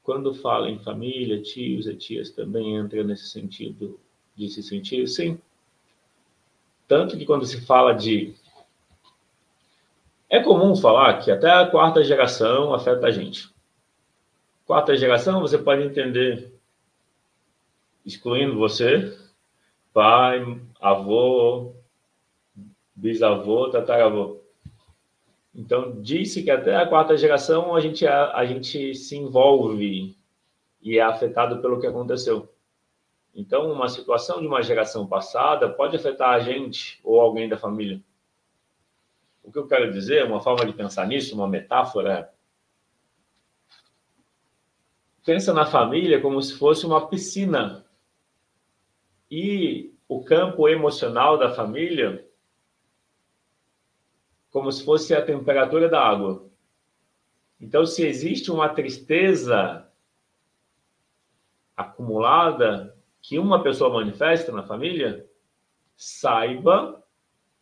quando fala em família, tios e tias também entra nesse sentido de se sentir, sim. Tanto que quando se fala de... É comum falar que até a quarta geração afeta a gente. Quarta geração, você pode entender, excluindo você, pai, avô, bisavô, tataravô. Então, disse que até a quarta geração a gente se envolve e é afetado pelo que aconteceu. Então, uma situação de uma geração passada pode afetar a gente ou alguém da família. O que eu quero dizer, uma forma de pensar nisso, uma metáfora, pensa na família como se fosse uma piscina. E o campo emocional da família como se fosse a temperatura da água. Então, se existe uma tristeza acumulada que uma pessoa manifesta na família, saiba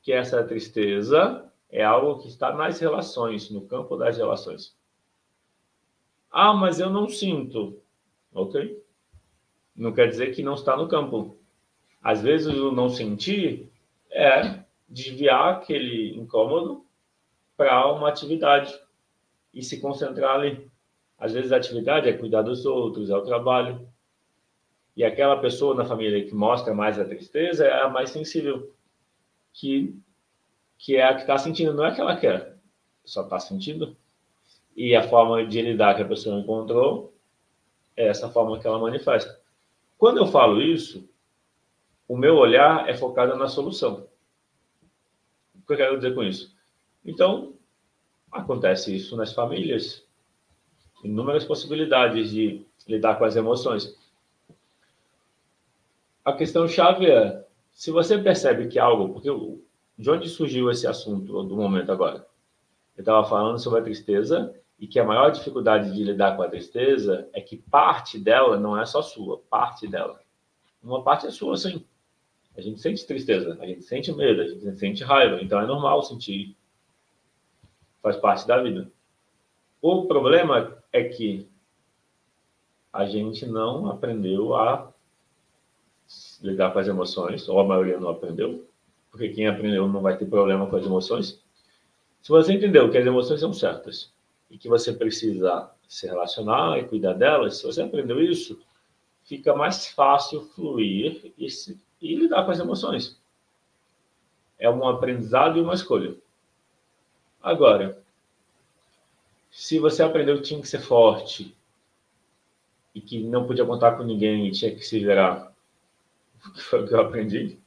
que essa tristeza é algo que está nas relações, no campo das relações. Ah, mas eu não sinto. Ok. Não quer dizer que não está no campo. Às vezes, o não sentir é desviar aquele incômodo para uma atividade e se concentrar ali. Às vezes, a atividade é cuidar dos outros, é o trabalho. E aquela pessoa na família que mostra mais a tristeza é a mais sensível, que é a que está sentindo, não é que ela quer, só está sentindo. E a forma de lidar que a pessoa encontrou é essa forma que ela manifesta. Quando eu falo isso, o meu olhar é focado na solução. O que eu quero dizer com isso? Então, acontece isso nas famílias, inúmeras possibilidades de lidar com as emoções. A questão chave é, se você percebe que algo, porque de onde surgiu esse assunto do momento agora? Eu estava falando sobre a tristeza e que a maior dificuldade de lidar com a tristeza é que parte dela não é só sua, parte dela. Uma parte é sua, sim. A gente sente tristeza, a gente sente medo, a gente sente raiva, então é normal sentir. Faz parte da vida. O problema é que a gente não aprendeu a lidar com as emoções, ou a maioria não aprendeu, porque quem aprendeu não vai ter problema com as emoções. Se você entendeu que as emoções são certas e que você precisa se relacionar e cuidar delas, se você aprendeu isso, fica mais fácil fluir e lidar com as emoções. É um aprendizado e uma escolha. Agora, se você aprendeu que tinha que ser forte e que não podia contar com ninguém e tinha que se virar, que foi o que eu aprendi,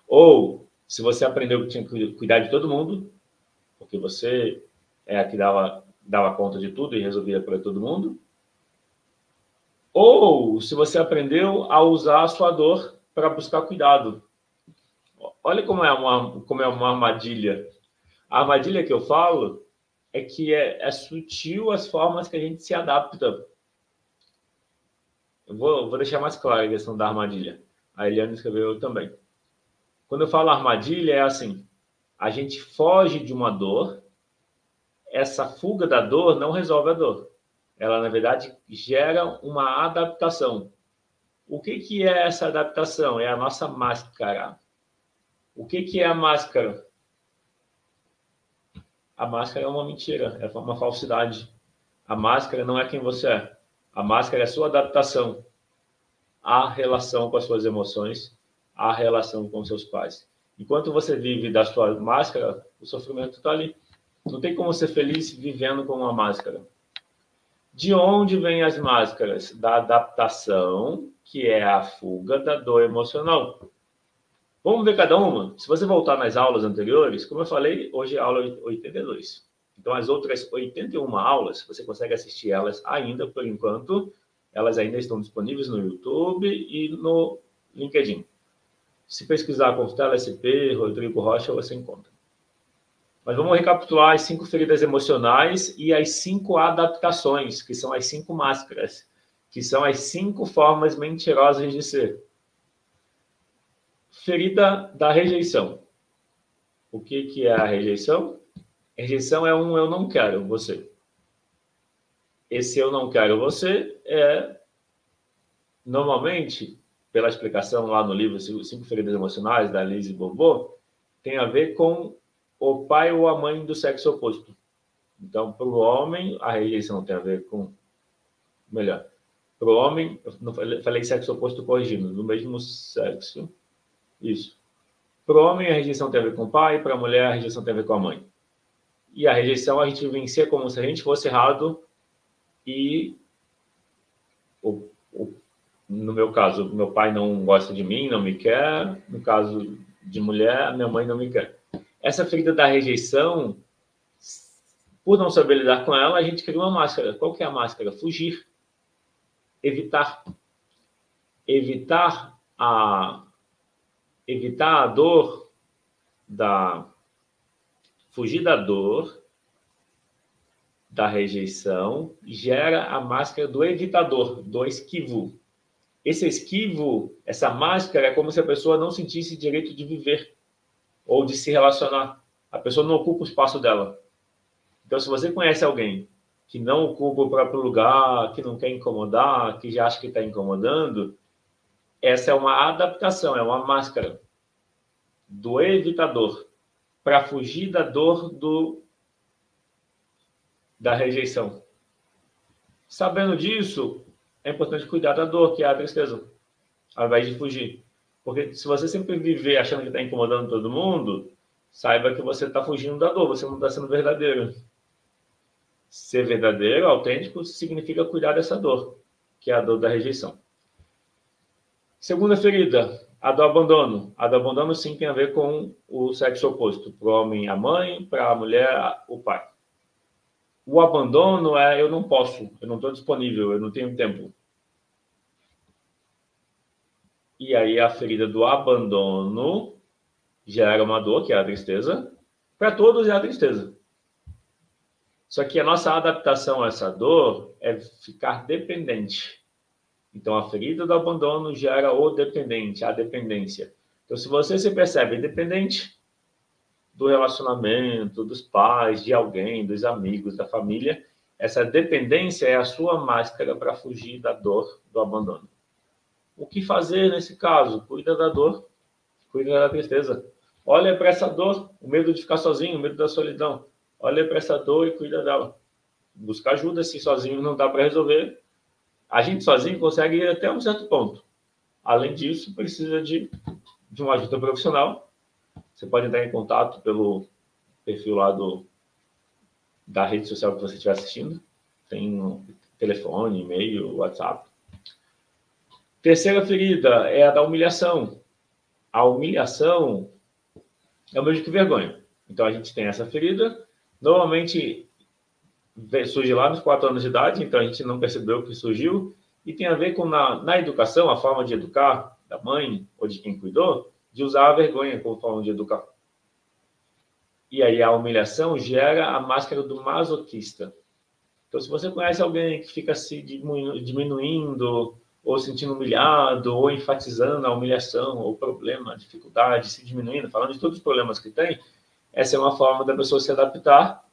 ou se você aprendeu que tinha que cuidar de todo mundo, porque você é a que dava conta de tudo e resolvia para todo mundo, ou se você aprendeu a usar a sua dor para buscar cuidado. Olha como é uma armadilha. A armadilha que eu falo é que é sutil as formas que a gente se adapta. Eu vou deixar mais claro a questão da armadilha. A Eliane escreveu também. Quando eu falo armadilha, é assim, a gente foge de uma dor, essa fuga da dor não resolve a dor. Ela, na verdade, gera uma adaptação. O que é essa adaptação? É a nossa máscara. O que é a máscara? A máscara é uma mentira, é uma falsidade. A máscara não é quem você é. A máscara é a sua adaptação à relação com as suas emoções, à relação com seus pais. Enquanto você vive da sua máscara, o sofrimento está ali. Não tem como ser feliz vivendo com uma máscara. De onde vêm as máscaras? Da adaptação, que é a fuga da dor emocional. Vamos ver cada uma? Se você voltar nas aulas anteriores, como eu falei, hoje é a aula 82. Então, as outras 81 aulas, você consegue assistir elas ainda, por enquanto, elas ainda estão disponíveis no YouTube e no LinkedIn. Se pesquisar Constela SP, Rodrigo Rocha, você encontra. Mas vamos recapitular as 5 feridas emocionais e as 5 adaptações, que são as 5 máscaras, que são as 5 formas mentirosas de ser. Ferida da rejeição. O que é a rejeição? A rejeição é um eu não quero você. Esse eu não quero você é, normalmente, pela explicação lá no livro Cinco Feridas Emocionais, da Lise Bourbeau, tem a ver com o pai ou a mãe do sexo oposto. Então, para o homem, a rejeição tem a ver com... Melhor. Para o homem, eu não falei sexo oposto corrigindo, do mesmo sexo. Isso. Para o homem, a rejeição tem a ver com o pai, para a mulher, a rejeição tem a ver com a mãe. E a rejeição a gente vivencia como se a gente fosse errado e, no meu caso, meu pai não gosta de mim, não me quer. No caso de mulher, minha mãe não me quer. Essa ferida da rejeição, por não saber lidar com ela, a gente cria uma máscara. Qual que é a máscara? Fugir. Evitar. Evitar a dor fugir da dor da rejeição gera a máscara do evitador, do esquivo. Esse esquivo, essa máscara é como se a pessoa não sentisse direito de viver ou de se relacionar. A pessoa não ocupa o espaço dela. Então, se você conhece alguém que não ocupa o próprio lugar, que não quer incomodar, que já acha que está incomodando, essa é uma adaptação, é uma máscara do evitador para fugir da dor da rejeição. Sabendo disso, é importante cuidar da dor, que é a tristeza, ao invés de fugir. Porque se você sempre viver achando que está incomodando todo mundo, saiba que você está fugindo da dor, você não está sendo verdadeiro. Ser verdadeiro, autêntico, significa cuidar dessa dor, que é a dor da rejeição. Segunda ferida, a do abandono. A do abandono, sim, tem a ver com o sexo oposto. Para o homem, a mãe, para a mulher, o pai. O abandono é eu não posso, eu não estou disponível, eu não tenho tempo. E aí a ferida do abandono gera uma dor, que é a tristeza. Para todos é a tristeza. Só que a nossa adaptação a essa dor é ficar dependente. Então, a ferida do abandono gera o dependente, a dependência. Então, se você se percebe dependente do relacionamento, dos pais, de alguém, dos amigos, da família, essa dependência é a sua máscara para fugir da dor do abandono. O que fazer nesse caso? Cuida da dor, cuida da tristeza. Olha para essa dor, o medo de ficar sozinho, o medo da solidão. Olha para essa dor e cuida dela. Busca ajuda, se sozinho não dá para resolver. A gente sozinho consegue ir até um certo ponto. Além disso, precisa de uma ajuda profissional. Você pode entrar em contato pelo perfil lá da rede social que você estiver assistindo. Tem um telefone, e-mail, WhatsApp. Terceira ferida é a da humilhação. A humilhação é o mesmo que vergonha. Então, a gente tem essa ferida. Normalmente, surge lá nos 4 anos de idade, então a gente não percebeu que surgiu. E tem a ver com, na educação, a forma de educar da mãe ou de quem cuidou, de usar a vergonha como forma de educar. E aí a humilhação gera a máscara do masoquista. Então, se você conhece alguém que fica se diminuindo, ou sentindo humilhado, ou enfatizando a humilhação, ou problema, dificuldade, se diminuindo, falando de todos os problemas que tem, essa é uma forma da pessoa se adaptar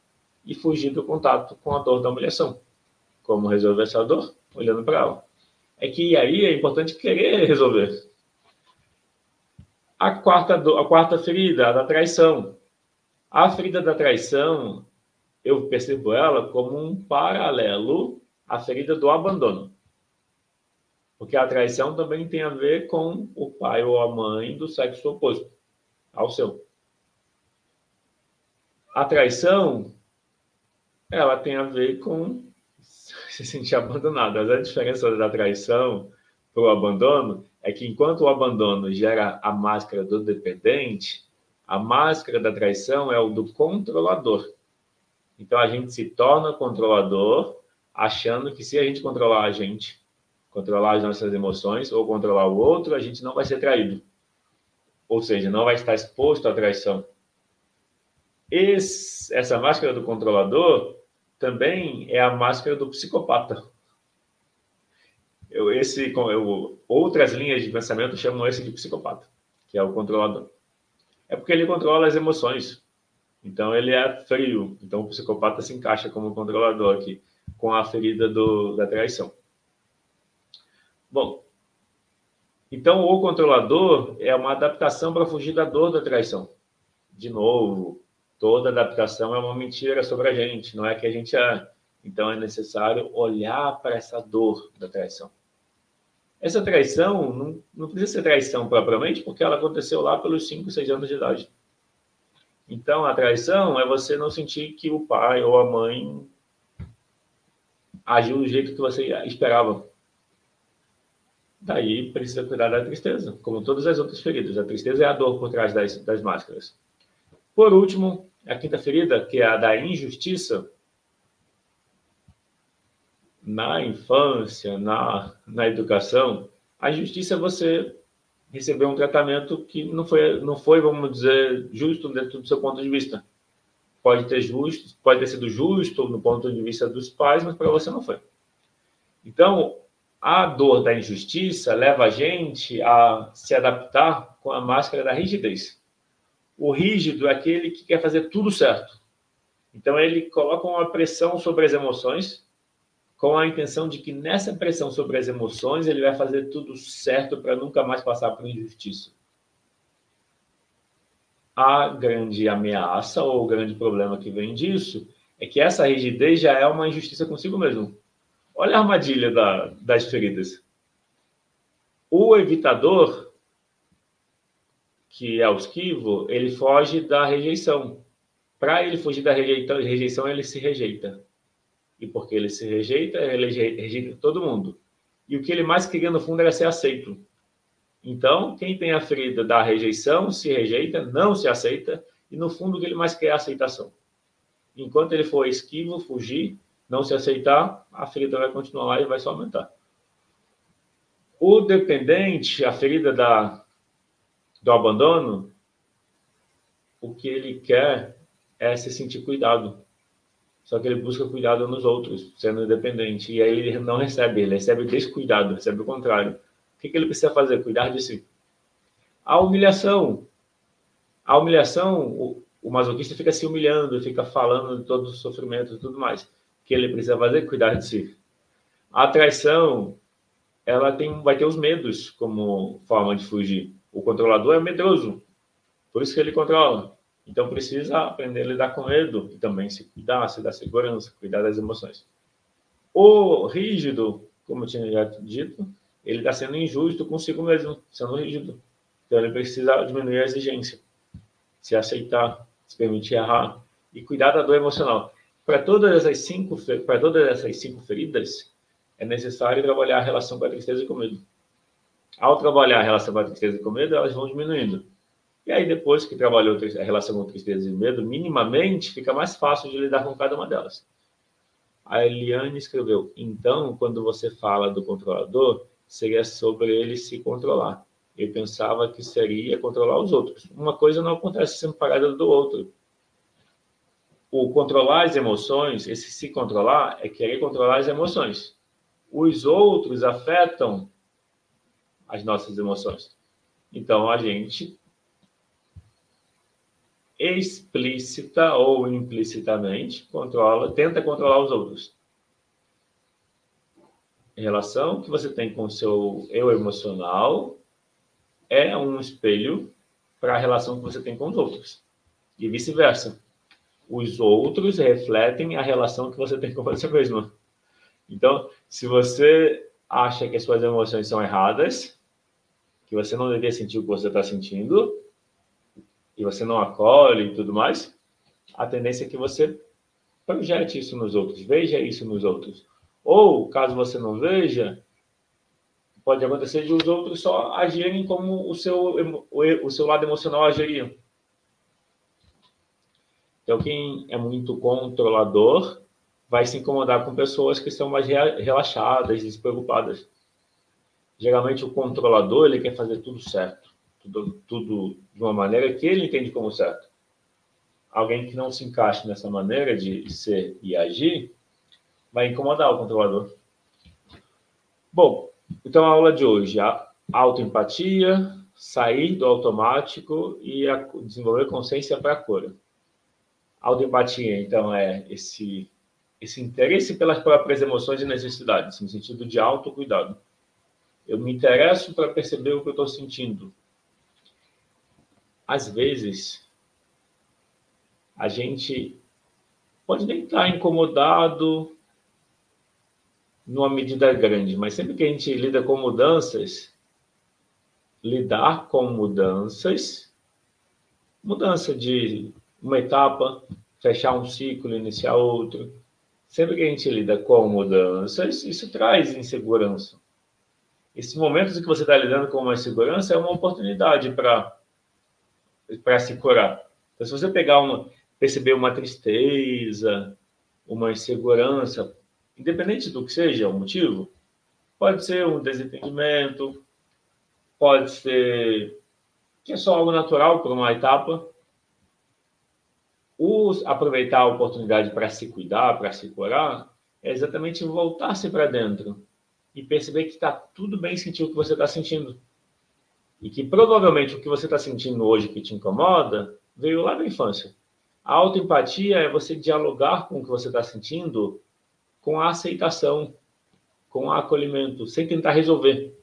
e fugir do contato com a dor da humilhação. Como resolver essa dor? Olhando para ela. É que aí é importante querer resolver. A quarta ferida, a da traição. A ferida da traição, eu percebo ela como um paralelo à ferida do abandono. Porque a traição também tem a ver com o pai ou a mãe do sexo oposto ao seu. A traição, ela tem a ver com se sentir abandonado. Mas a diferença da traição para o abandono é que enquanto o abandono gera a máscara do dependente, a máscara da traição é o do controlador. Então, a gente se torna controlador achando que se a gente controlar a gente, controlar as nossas emoções ou controlar o outro, a gente não vai ser traído. Ou seja, não vai estar exposto à traição. Essa máscara do controlador também é a máscara do psicopata. Outras linhas de pensamento chamam esse de psicopata, que é o controlador. É porque ele controla as emoções. Então, ele é frio. Então, o psicopata se encaixa como controlador aqui. com a ferida da traição. Bom, então o controlador é uma adaptação para fugir da dor da traição. De novo, toda adaptação é uma mentira sobre a gente, não é que a gente é. Então é necessário olhar para essa dor da traição. Essa traição não precisa ser traição propriamente, porque ela aconteceu lá pelos 5, 6 anos de idade. Então, a traição é você não sentir que o pai ou a mãe agiu do jeito que você esperava. Daí, precisa cuidar da tristeza, como todas as outras feridas. A tristeza é a dor por trás das máscaras. Por último, a quinta ferida, que é a da injustiça. Na infância, na educação, a injustiça é você receber um tratamento que não foi, vamos dizer, justo dentro do seu ponto de vista. Pode ter sido justo no ponto de vista dos pais, mas para você não foi. Então, a dor da injustiça leva a gente a se adaptar com a máscara da rigidez. O rígido é aquele que quer fazer tudo certo. Então, ele coloca uma pressão sobre as emoções, com a intenção de que nessa pressão sobre as emoções ele vai fazer tudo certo para nunca mais passar por injustiça. A grande ameaça ou o grande problema que vem disso é que essa rigidez já é uma injustiça consigo mesmo. Olha a armadilha das feridas. O evitador, que é o esquivo, ele foge da rejeição. Para ele fugir da rejeição, ele se rejeita. E porque ele se rejeita, ele rejeita todo mundo. E o que ele mais queria, no fundo, era ser aceito. Então, quem tem a ferida da rejeição, se rejeita, não se aceita, e no fundo o que ele mais quer é a aceitação. Enquanto ele for esquivo, fugir, não se aceitar, a ferida vai continuar lá e vai só aumentar. O dependente, a ferida do abandono, o que ele quer é se sentir cuidado. Só que ele busca cuidado nos outros, sendo independente. E aí ele não recebe, ele recebe descuidado, recebe o contrário. O que ele precisa fazer? Cuidar de si. A humilhação, o masoquista fica se humilhando, fica falando de todo o sofrimento e tudo mais. O que ele precisa fazer? Cuidar de si. A traição, ela vai ter os medos como forma de fugir. O controlador é medroso, por isso que ele controla. Então, precisa aprender a lidar com medo e também se cuidar, se dar segurança, cuidar das emoções. O rígido, como eu tinha já dito, ele está sendo injusto consigo mesmo, sendo rígido. Então, ele precisa diminuir a exigência, se aceitar, se permitir errar e cuidar da dor emocional. Para todas essas 5 feridas, é necessário trabalhar a relação com a tristeza e com o medo. Ao trabalhar a relação com a tristeza e com o medo, elas vão diminuindo. E aí, depois que trabalhou a relação com tristeza e medo, minimamente, fica mais fácil de lidar com cada uma delas. A Eliane escreveu, então, quando você fala do controlador, seria sobre ele se controlar. Eu pensava que seria controlar os outros. Uma coisa não acontece separada do outro. O controlar as emoções, esse se controlar, é querer controlar as emoções. Os outros afetam as nossas emoções. Então, a gente explícita ou implicitamente tenta controlar os outros. A relação que você tem com o seu eu emocional é um espelho para a relação que você tem com os outros. E vice-versa. Os outros refletem a relação que você tem com você mesmo. Então, se você acha que as suas emoções são erradas, que você não deveria sentir o que você está sentindo, e você não acolhe e tudo mais, a tendência é que você projete isso nos outros, veja isso nos outros. Ou, caso você não veja, pode acontecer de os outros só agirem como o seu lado emocional agiria. Então, quem é muito controlador vai se incomodar com pessoas que são mais relaxadas, despreocupadas. Geralmente, o controlador ele quer fazer tudo certo. Tudo de uma maneira que ele entende como certo. Alguém que não se encaixe nessa maneira de ser e agir vai incomodar o controlador. Bom, então a aula de hoje, a autoempatia, sair do automático e desenvolver consciência para a cura. A autoempatia, então, é esse esse interesse pelas próprias emoções e necessidades, no sentido de autocuidado. Eu me interesso para perceber o que eu estou sentindo. Às vezes, a gente pode nem estar incomodado numa medida grande, mas sempre que a gente lida com mudanças, lidar com mudança de uma etapa, fechar um ciclo, iniciar outro. Sempre que a gente lida com mudanças, isso traz insegurança. Esses momentos em que você está lidando com uma insegurança é uma oportunidade para se curar. Então, se você perceber uma tristeza, uma insegurança, independente do que seja o motivo, pode ser um desentendimento, pode ser que é só algo natural por uma etapa. Aproveitar a oportunidade para se cuidar, para se curar, é exatamente voltar-se para dentro e perceber que está tudo bem sentir o que você está sentindo. E que provavelmente o que você está sentindo hoje que te incomoda veio lá da infância. A autoempatia é você dialogar com o que você está sentindo com a aceitação, com o acolhimento, sem tentar resolver.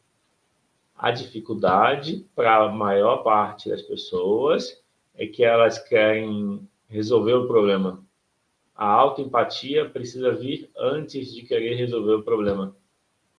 A dificuldade para a maior parte das pessoas é que elas querem resolver o problema. A autoempatia precisa vir antes de querer resolver o problema.